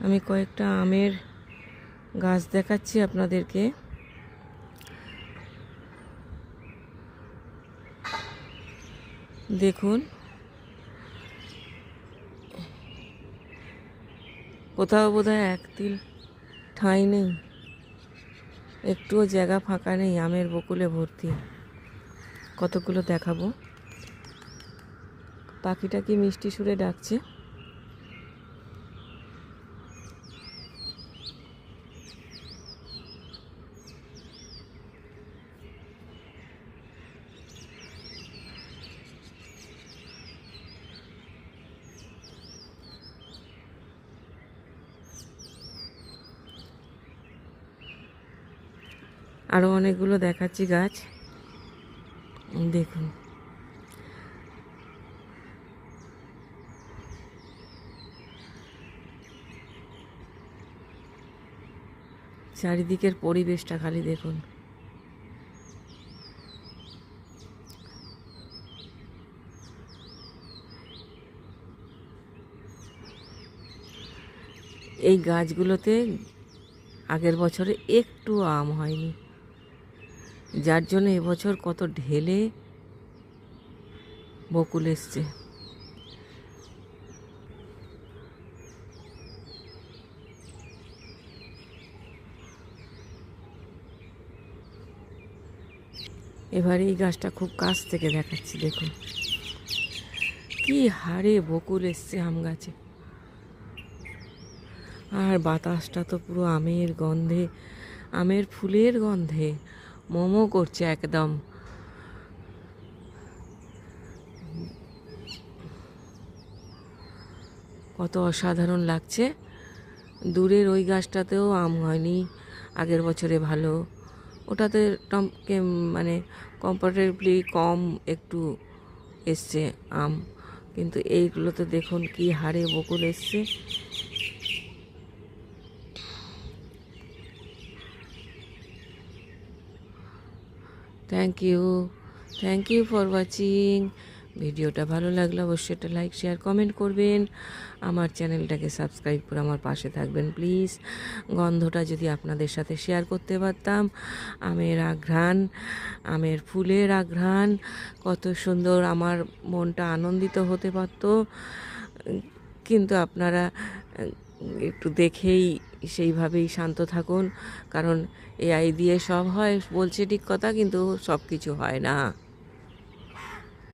আমি কয়েকটা আমের গাছ দেখাচ্ছি আপনাদেরকে। দেখুন, কোথাও বোধহয় এক তিল ঠাঁই নেই, একটুও জায়গা ফাঁকা নেই, আমের বকুলে ভর্তি। কতগুলো দেখাবো। পাখিটা কি মিষ্টি সুরে ডাকছে। আরও অনেকগুলো দেখাচ্ছি গাছ, দেখুন। চারিদিকের পরিবেশটা খালি দেখুন। এই গাছগুলোতে আগের বছরে একটু আম হয়নি, যার জন্য এবছর কত ঢেলে বকুল এসছে। এবারে এই গাছটা খুব কাছ থেকে দেখাচ্ছি, দেখুন কি হারে বকুল এসছে আম গাছে। আর বাতাসটা তো পুরো আমের গন্ধে, আমের ফুলের গন্ধে মোমো করছে একদম। কত অসাধারণ লাগছে। দূরের ওই গাছটাতেও আম হয়নি আগের বছরে, ভালো ওটাতে মানে কম্পারেটিভলি কম একটু এসছে আম, কিন্তু এইগুলোতে দেখুন কি হারে বকুল এসছে। Thank you for watching. ভিডিওটা ভালো লাগলে অবশ্যই একটা লাইক, শেয়ার, কমেন্ট করবেন। আমার চ্যানেলটাকে সাবস্ক্রাইব করে আমার পাশে থাকবেন প্লিজ। গন্ধটা যদি আপনাদের সাথে শেয়ার করতে পারতাম, আমের আঘ্রাণ, আমের ফুলের আঘ্রাণ, কত সুন্দর, আমার মনটা আনন্দিত হতে পারত। কিন্তু আপনারা একটু দেখেই সেইভাবেই শান্ত থাকুন, কারণ এআই দিয়ে সব হয় বলছে ঠিক কথা, কিন্তু সব কিছু হয় না।